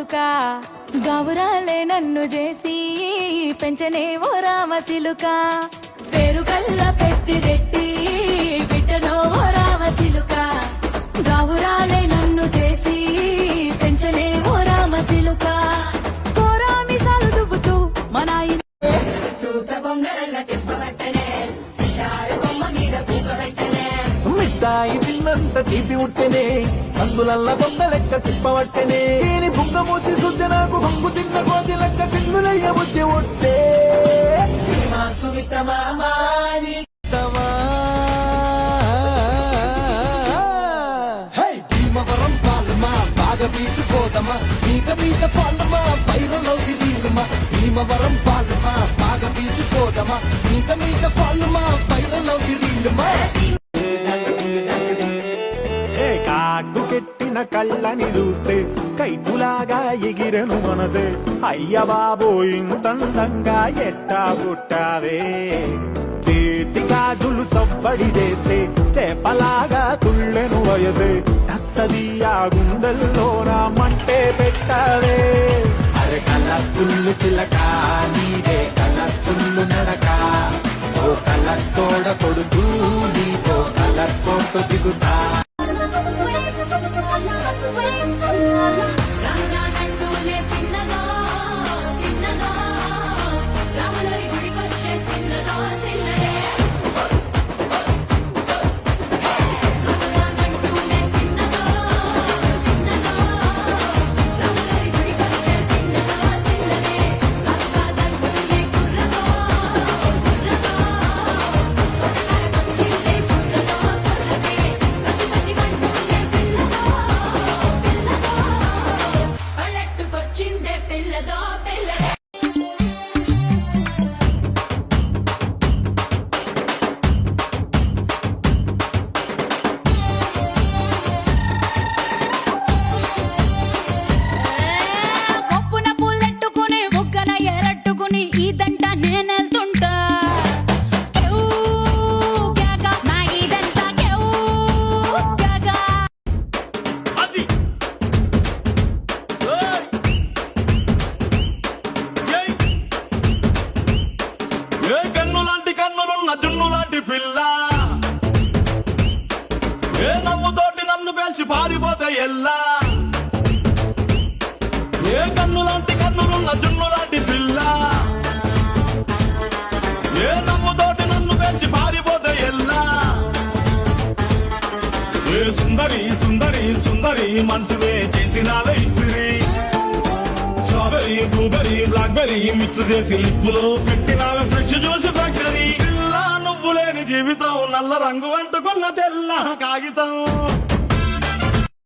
నాలుక గౌరాలే నన్ను చేసి పెంచనే ఓ రామసిలుక పేరు కల్ల పెద్దిరెడ్డి బిడ్డనో ఓ రామసిలుక గౌరాలే నన్ను చేసి పెంచనే ఓ రామసిలుక కోరామిసాలు దువ్వుతూ మన బొంగరల్ల తిప్పబట్టలే కొమ్మ మీద కూకబెట్టలే మిఠాయి తిన్నంత తీపి ఉట్టెనే సందులల్ల బొమ్మ లెక్క తిప్పబట్టెనే దీని బుంగమూతి శుద్ధ నాకు బొంగు తిన్న కోతి లెక్క సింగులయ్య బుద్ధి ఉట్టే సుమిత మామాని భీమవరం పాలమా బాగా బీచిపోదమా మీద మీద ఫాలమా పైరలో గిరీలమా భీమవరం పాలమా బాగా బీచిపోదమా మీద మీద ఫాలమా పైరలో గిరీలమా కాకు కెట్టిన కళ్ళని చూస్తే కైటులాగా ఎగిరెను మనసే అయ్య బాబో ఇంతందంగా ఎట్టా పుట్టావే చేతి గాజులు సవ్వడి చేస్తే చేపలాగా తుళ్ళెను వయసే తస్సదియా గుండెల్లో నా మంటే పెట్టావే అరే కలర్ఫుల్ చిలక నీదే కలర్ఫుల్ నడక ఓ కలర్ సోడ కొడుతూ నీతో కలర్ ఫోటో దిగుతా జున్నులాంటి పిల్ల ఏ నవ్వుతోటి నన్ను పేల్చి పారిపోతే ఎల్లా ఏ కన్నులాంటి కన్నులున్న జున్నులాంటి పిల్ల ఏ నవ్వుతోటి నన్ను పేల్చి పారిపోతే ఎల్లా ఏ సుందరి సుందరి సుందరి మనసువే చేసినావే ఇసిరి స్ట్రాబెరీ బ్లూబెరీ బ్లాక్బెరీ మిక్స్ చేసి లిప్పులో పెట్టినావే ఫ్రెష్ జ్యూస్ ఫ్యాక్టరీ జీవితం నల్ల రంగు అంటుకున్న తెల్ల కాగితం